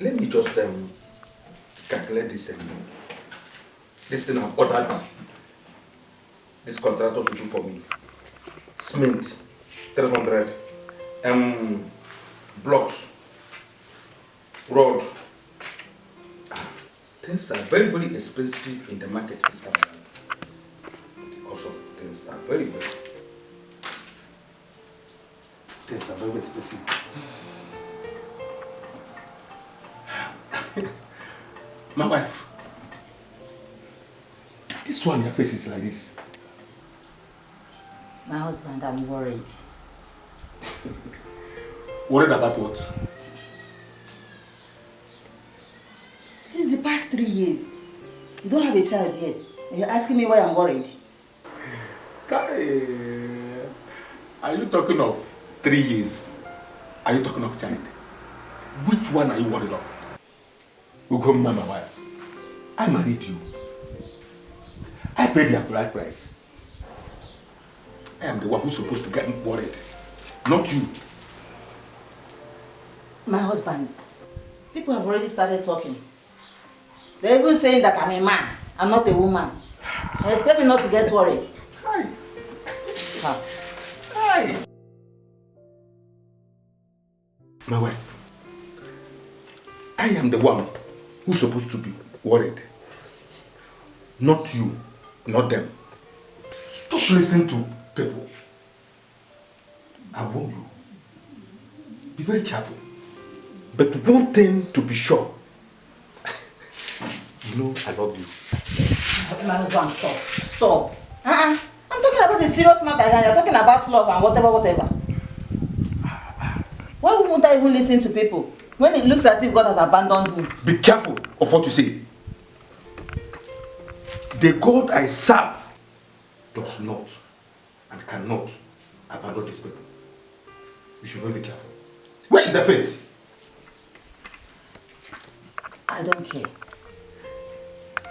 let me just calculate this thing I've ordered this contractor to do for me. Cement, 300, blocks, road. Things are very, very expensive in the market this time around. Because of things are very, very expensive. My wife, this one, your face is like this. My husband, I'm worried. Worried about what? Since the past 3 years, you don't have a child yet. And you're asking me why I'm worried. Are you talking of 3 years? Are you talking of child? Which one are you worried of? Ugo, my wife, I married you. I paid your bride price. I am the one who's supposed to get worried, not you. My husband, people have already started talking. They're even saying that I'm a man, I'm not a woman. They expect me not to get worried. Hi. Huh. Hi. My wife, I am the one who's supposed to be worried. Not you, not them. Stop listening to people. I warn you. Be very careful. But one thing to be sure. You know I love you. My husband, stop. Stop. I'm talking about a serious matter here. You're talking about love and whatever. Why won't I even listen to people when it looks as if God has abandoned me? Be careful of what you say. The God I serve does not and cannot abandon these people. You should be very careful. Where is the faith? I don't care.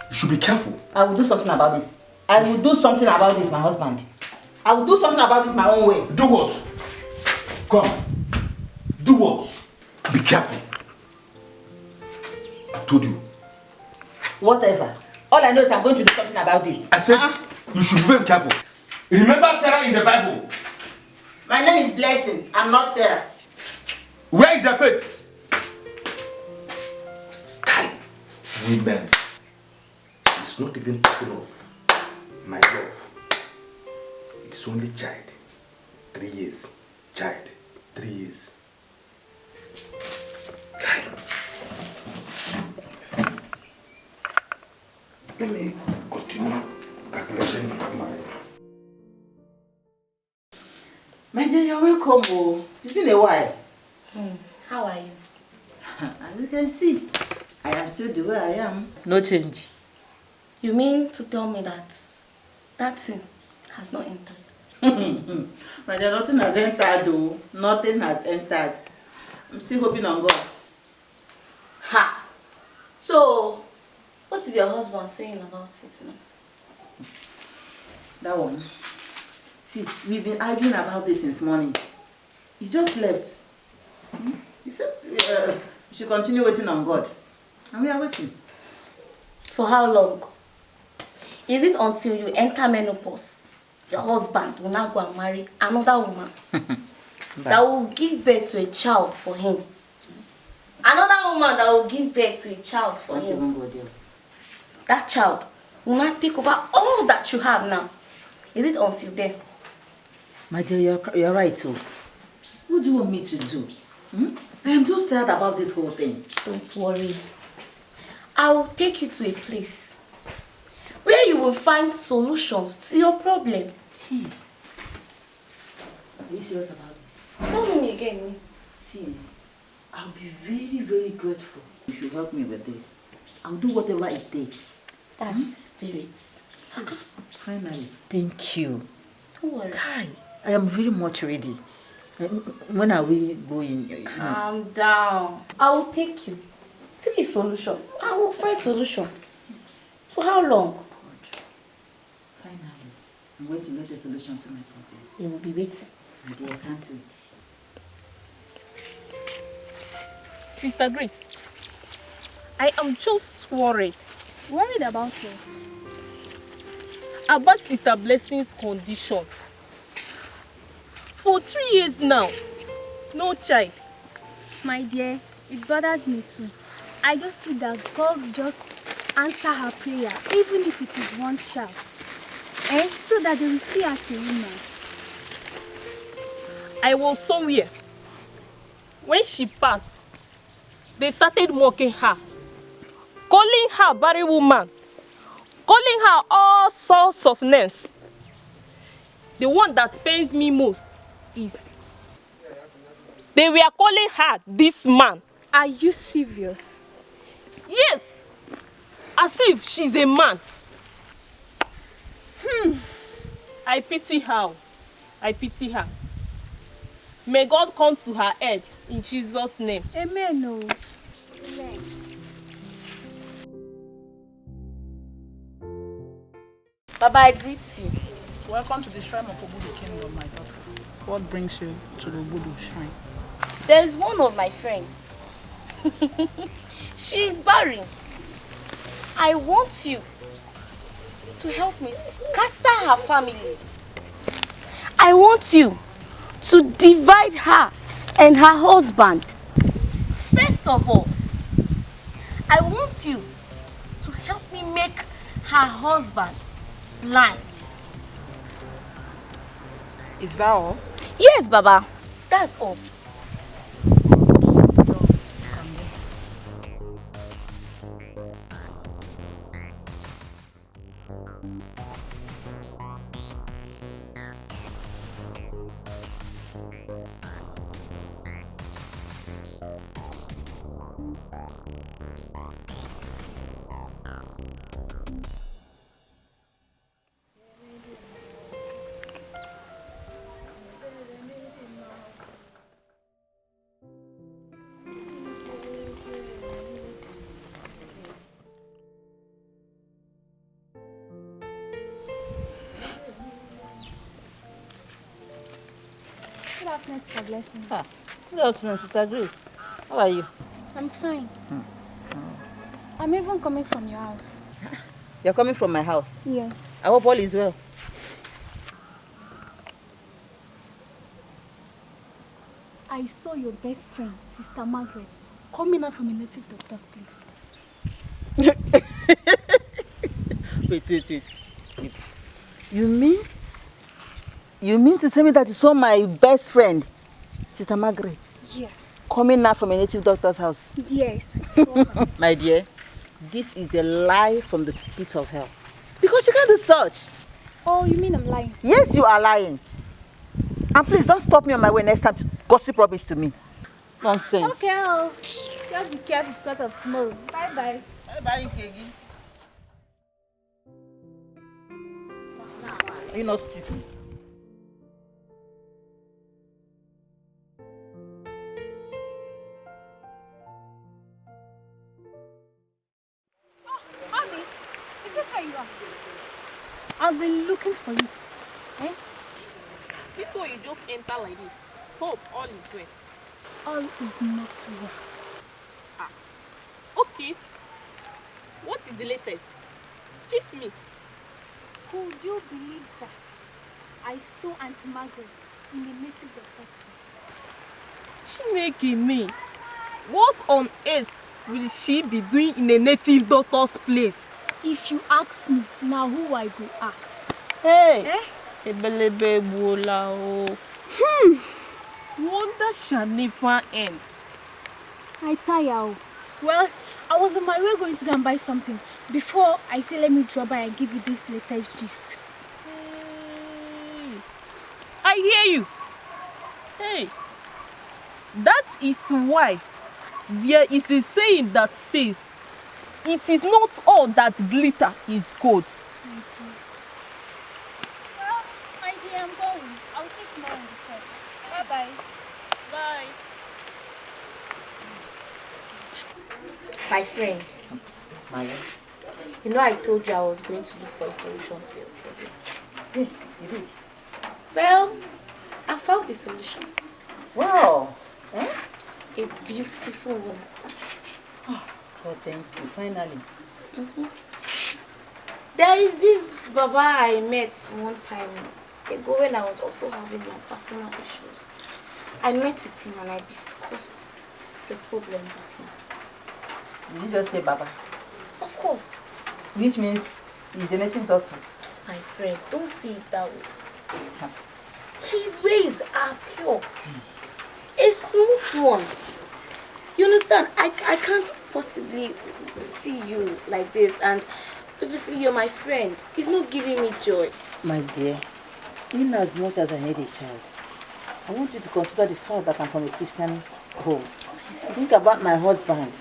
You should be careful. I will do something about this. I will do something about this, my husband. I will do something about this my own way. Do what? Come. Do what? Be careful. I've told you. Whatever. All I know is I'm going to do something about this. I said you should be very careful. Remember Sarah in the Bible? My name is Blessing. I'm not Sarah. Where is your faith? Kai. Women. It's not even talking of my love. It's only child. 3 years. Child. 3 years. Kai. Let me continue calculating my dear, you're welcome. Oh. It's been a while. How are you? As you can see, I am still the way I am. No change. You mean to tell me that thing has not entered? My dear, nothing has entered though. Nothing has entered. I'm still hoping on God. Ha! So, what is your husband saying about it now? That one. See, we've been arguing about this since morning. He just left. He said we should continue waiting on God. And we are waiting. For how long? Is it until you enter menopause? Your husband will now go and marry another woman that will give birth to a child for him. Another woman that will give birth to a child for him. That child will not take over all that you have now. Is it until then? My dear, you're right too. What do you want me to do? I am just tired about this whole thing. Don't worry. I will take you to a place where you will find solutions to your problem. Are you serious about this? Don't do me again. See, I'll be very, very grateful if you help me with this. I'll do whatever it takes. That's the spirit. Finally. Thank you. Don't worry. Hi. I am very much ready. When are we going? Calm down. I will take you to a solution. I will find solution. For how long? God. Finally. I'm going to get a solution to my problem. You will be waiting. My dear, I can't wait. Sister Grace, I am just worried. Worried about what? About Sister Blessing's condition. For 3 years now, no child. My dear, it bothers me too. I just feel that God will just answer her prayer, even if it is one child. So that they will see her as a woman. I was somewhere. When she passed, they started mocking her, calling her barren woman, calling her all sorts of names. The one that pains me most is they were calling her this man. Are you serious? Yes, as if she's a man. I pity her. I pity her. May God come to her aid in Jesus' name. Amen. No. Amen. Baba, I greet you. Welcome to the shrine of Obudu Kingdom, my daughter. What brings you to the Obudu shrine? There is one of my friends. She is barren. I want you to help me scatter her family. I want you to divide her and her husband. First of all, I want you to help me make her husband blind. Is that all? Yes, Baba. That's all. Good afternoon, Sister Blessing. Good afternoon, Sister Grace. How are you? I'm fine. I'm even coming from your house. You're coming from my house. Yes. I hope all is well. I saw your best friend, Sister Margaret, coming out from a native doctor's place. Wait. You mean to tell me that you saw my best friend, Sister Margaret, Yes. coming out from a native doctor's house? Yes, I saw her. My dear, this is a lie from the pit of hell. Because you can't do such. Oh, you mean I'm lying? Yes, you are lying. And please don't stop me on my way next time to gossip rubbish to me. Nonsense. Okay, I'll just be careful because of tomorrow. Bye-bye. Bye-bye, Kegi. Are you not stupid? Mommy, is this how you are? I've been looking for you. Eh? This way you just enter like this. Hope all is well. All is not well. Okay. What is the latest? Gist me. Could you believe that I saw Auntie Margaret in the native doctor's place? Chineke me. What on earth will she be doing in a native doctor's place? If you ask me, now who I go ask? Hey! Eh? Ebelebe bola o. Wonder shall never end. I tire. Well, I was on my way going to go and buy something. Before I say let me drop by and give you this latest gist. Hey. I hear you. Hey. That is why there is a saying that says, it is not all that glitter is gold. My dear. Well, my dear, I'm going. I'll see you tomorrow in the church. Bye-bye. Bye. My friend, Maya. you know I told you I was going to look for a solution to your problem. Yes, you did. Well, I found the solution. Wow. A beautiful woman. Oh, thank you. Finally. There is this Baba I met one time ago when I was also having my personal issues. I met with him and I discussed the problem with him. Did you just say Baba? Of course. Which means he's a native doctor. My friend, don't see it that way. His ways are pure. A smooth one. You understand? I can't possibly see you like this, and obviously you're my friend. He's not giving me joy. My dear, in as much as I need a child, I want you to consider the fact that I'm from a Christian home. Think about my husband.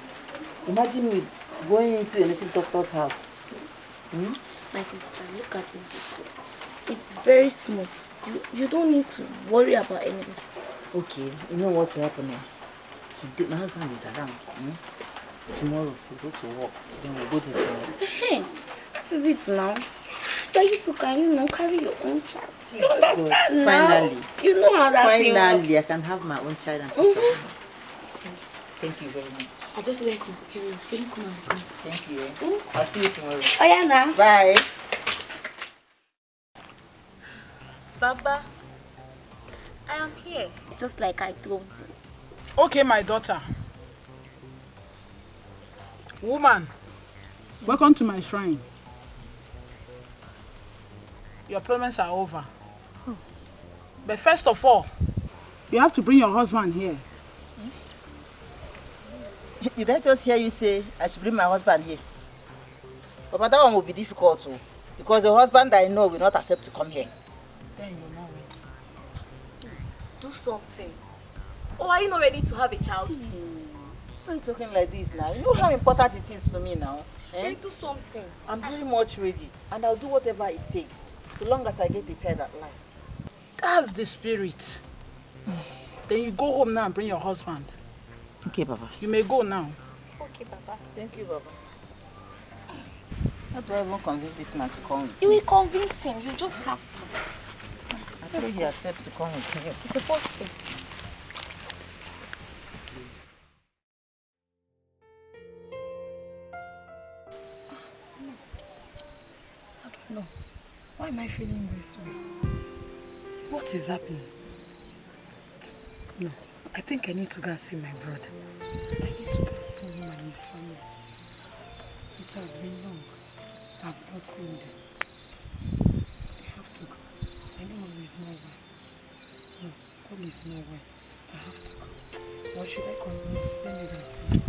Imagine me going into a native doctor's house. My sister, look at it this way. It's very smooth. You don't need to worry about anything. Okay, you know what will happen now? Today, my husband is around. Tomorrow, we go to work. Then we'll go to tomorrow. Hey, that is it now. So you can, carry your own child. You understand now? Finally. You know how that Finally, I can have my own child and peace of mind. Thank you very much. I just let him come. Let him come and come. Thank you. I'll see you tomorrow. Oh yeah, now. Bye. Baba, I am here. Just like I told you. Okay, my daughter. Woman, welcome to my shrine. Your payments are over. But first of all, you have to bring your husband here. Did I just hear you say I should bring my husband here? But that one will be difficult too. Because the husband I know will not accept to come here. Then you know it. Do something. Oh, are you not ready to have a child? Why are you talking like this now? You know how important it is for me now. Then do something. I'm very much ready. And I'll do whatever it takes. So long as I get the child at last. That's the spirit. Then you go home now and bring your husband. Okay, Baba. You may go now. Okay, Baba. Thank you, Baba. How do I even convince this man to come with You me? will convince him. You just have to. I pray he accepts to come with me. He's supposed to. No. Why am I feeling this way? What is happening? No. I think I need to go and see my brother. I need to go and see him and his family. It has been long. I've not seen them. I have to go. I know all is not well. No, all is not well. I have to go. Or should I continue? Let me go and see him.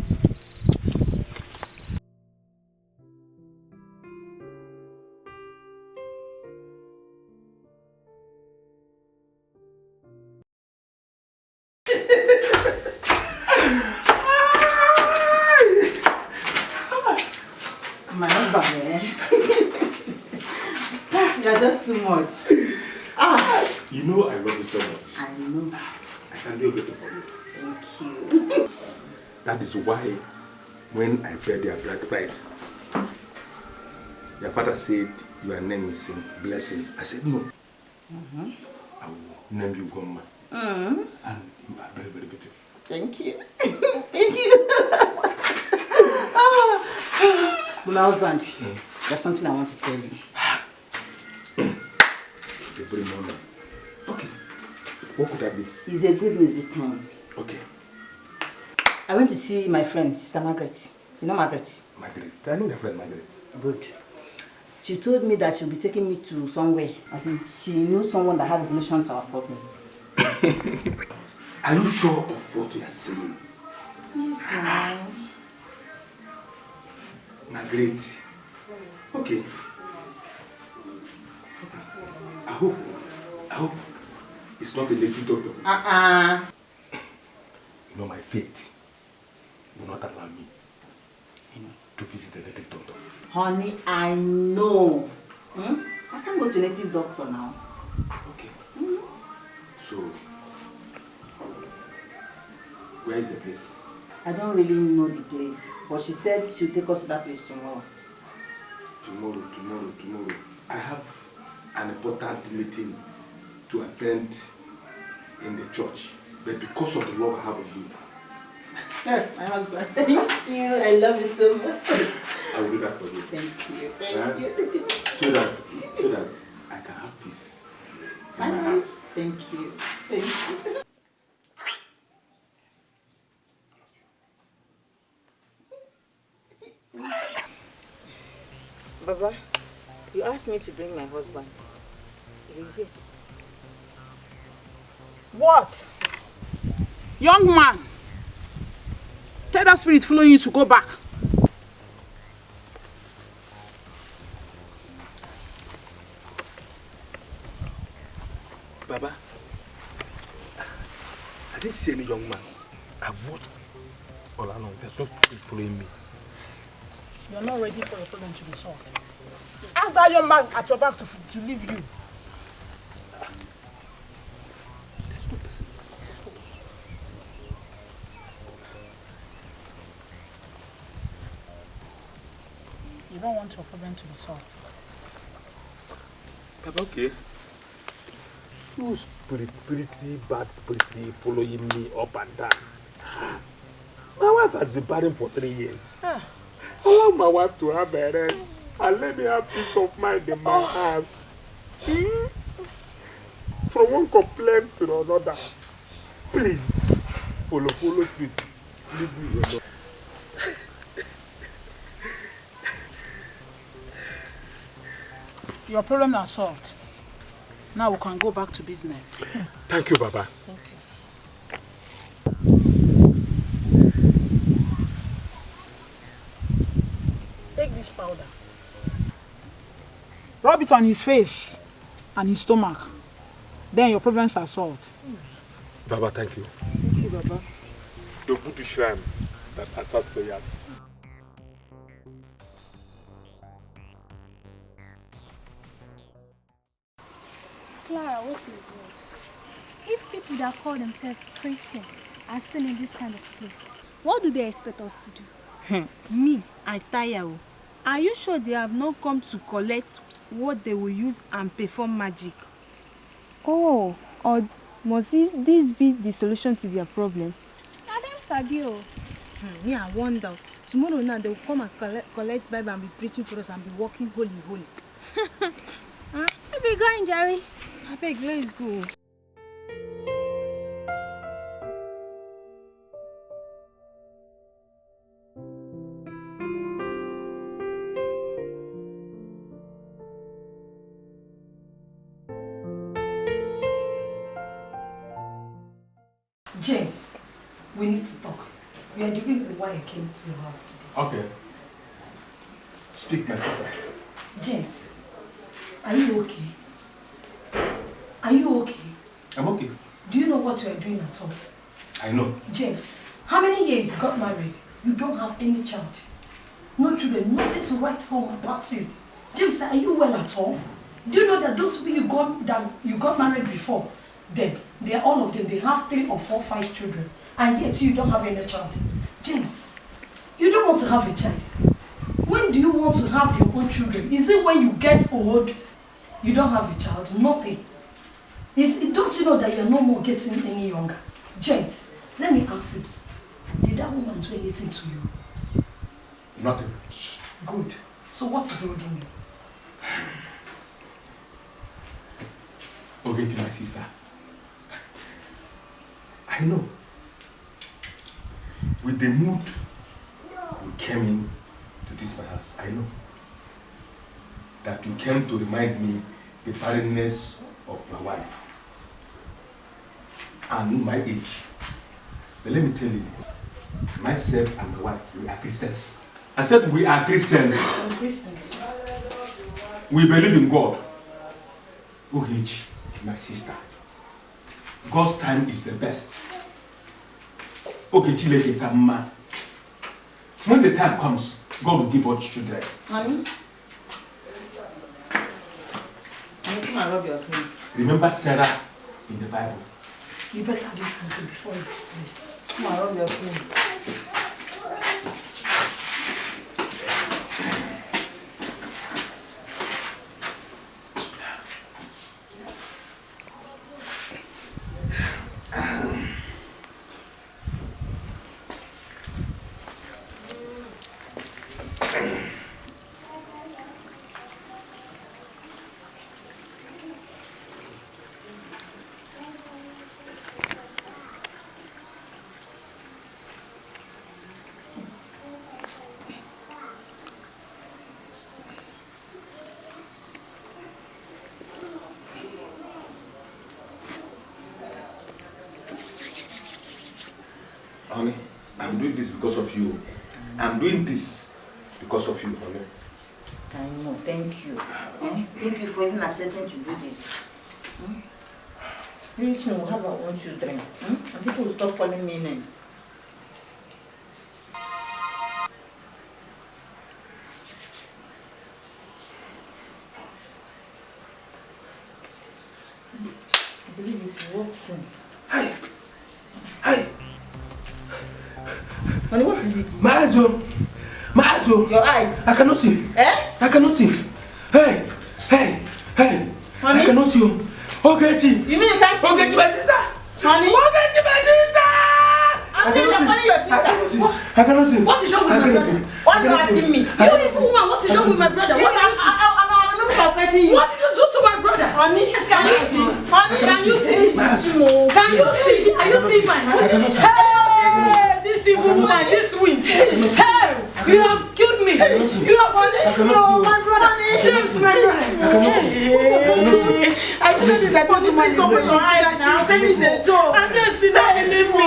My husband, eh? You're just too much. You know I love you so much. I know. I can do everything for you. Thank you. That is why when I paid their bride price, your father said your name is in blessing. I said no. I will name you Goma. And you are very, very beautiful. Thank you. Thank you. My husband, there's something I want to tell you. Every morning. Okay. What could that be? It's a good news this time. Okay. I went to see my friend, Sister Margaret. You know Margaret? Margaret. I know your friend Margaret. Good. She told me that she'll be taking me to somewhere. As in, she knew someone that has a solution to our problem. Are you sure of what you are saying? Yes, ma'am. Margaret. Okay. I hope it's not a native doctor. You know, my faith will not allow me to visit a native doctor. Honey, I know. I can't go to a native doctor now. Okay. So, where is the place? I don't really know the place, but she said she'll take us to that place tomorrow. Tomorrow. I have an important meeting to attend in the church, but because of the love I have of you, My husband. Thank you. I love you so much. I will do that for you. Thank you. Thank you. So that I can have peace in my house. Thank you. Thank you. Baba, you asked me to bring my husband. He is here. What? Young man, tell that spirit following you to go back. Baba, I didn't see any young man. I've watched all along. There's no spirit following me. You're not ready for your problem to be solved. Ask that young man at your back to leave you. There's no person. You don't want your problem to be solved. Baba, okay. You spirity, bad spirity following me up and down. My wife has been barren for 3 years. I want my wife to have a rest and let me have peace of mind in my house. From one complaint to another. Please, follow spirit. Leave me alone. Your problem is solved. Now we can go back to business. Thank you, Baba. Thank you. Take this powder. Rub it on his face and his stomach. Then your problems are solved. Baba, thank you. Thank you, Baba. You're good to shrine that answers prayers. Clara, what is it? If people that call themselves Christian are still in this kind of place, what do they expect us to do? Me, I tire. Are you sure they have not come to collect what they will use and perform magic? Oh, or must this be the solution to their problem? Now them sabi o. Me, I wonder. Tomorrow now they will come and collect Bible and be preaching for us and be walking holy. Where we going, Jerry? I beg, let's go. James, we need to talk. We are the reason why I came to your house today. Okay. Speak, my sister. James, are you okay? Are you okay? I'm okay. Do you know what you are doing at all? I know. James, how many years you got married? You don't have any child. No children, nothing to write home about you. James, are you well at all? Do you know that those people you got married before, they are all of them, they have 3 or 4, 5 children, and yet you don't have any child. James, you don't want to have a child. When do you want to have your own children? Is it when you get old, you don't have a child? Nothing. Don't you know that you're no more getting any younger? James, let me ask you, did that woman do anything to you? Nothing. Good. So what is holding you? Okay, to my sister. I know. With the mood you came in to this my house, I know that you came to remind me the barrenness of my wife and my age. But let me tell you, myself and my wife, we are Christians. I said we are Christians. I'm Christians. We believe in God. Ugechi, my sister. God's time is the best. Ugechi leke kama. When the time comes, God will give us children. Honey? Come and rub your clean. Remember Sarah in the Bible. You better do something before it's late. Come and rub your clean. Honey, I'm doing this because of you. I'm doing this because of you, honey. I know, thank you. Thank you for even accepting to do this. Very soon we'll have our own children. And people will stop calling me names. I believe it will work soon. Hi! Hi! Honey, what is it? My eyes, oh! My eyes, oh! Your eyes? I cannot see. Eh? I cannot see. Hey! Hey! Hey! Honey? I cannot see you. Ogechi! You mean you can't see Ogechi, me? my sister! Honey? Ogechi, my sister! I'm saying you're calling your sister. I cannot see. What is wrong with my brother? Why are you asking me? You evil woman, what is wrong with my brother? What I'm not suspecting you. What did you do to my brother? Honey, can you see? Honey, can you see? Can you see? Are you seeing my hand? Hey, this evil woman, this witch. Hey, you have killed me. You have punished me. My brother, James, my brother. I said it, that this woman is over your eyes now. She said it's a joke. I just did not believe me.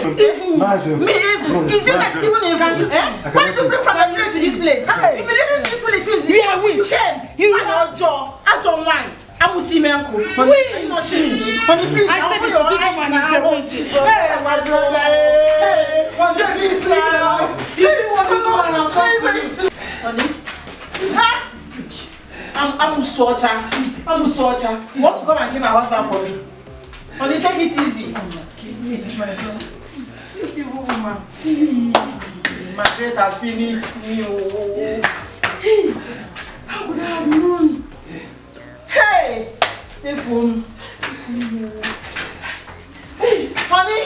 Evil. Me evil. Is you like Stephen evil? Why did you bring from my place to this place? Immediately this place is you are witch. You are not Joe. As on wine. I will see me uncle. Wait. Are you not seeing me? Honey, please. I said it to this woman is a witch. Hey, my brother. Hey, what did you say? You see what this woman has done to you? Honey. I'm Socha. I'm Socha. You want to come and kill my husband for me? Honey, take it easy. This evil woman. My date has finished me. Oh. How could I have known? Hey! Hey, phone. Hey, honey.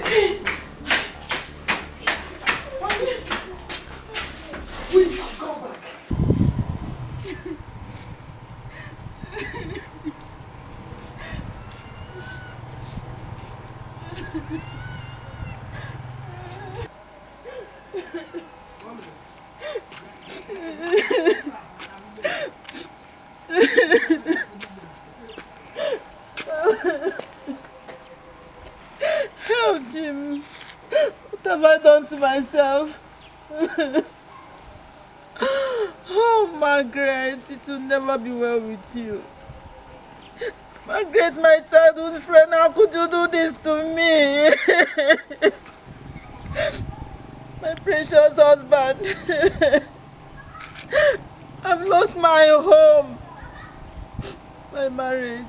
Hey. Honey. Wait, come back. Oh, Jim, what have I done to myself? Oh, Margaret, it will never be well with you. Margaret, my childhood friend, how could you do this to me? My precious husband. I've lost my home, my marriage.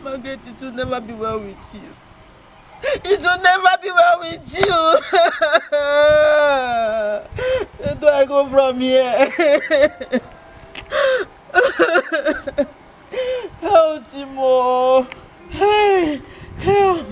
Margaret, it will never be well with you. It will never be well with you. Where do I go from here? Oh, Timo. Hey, help.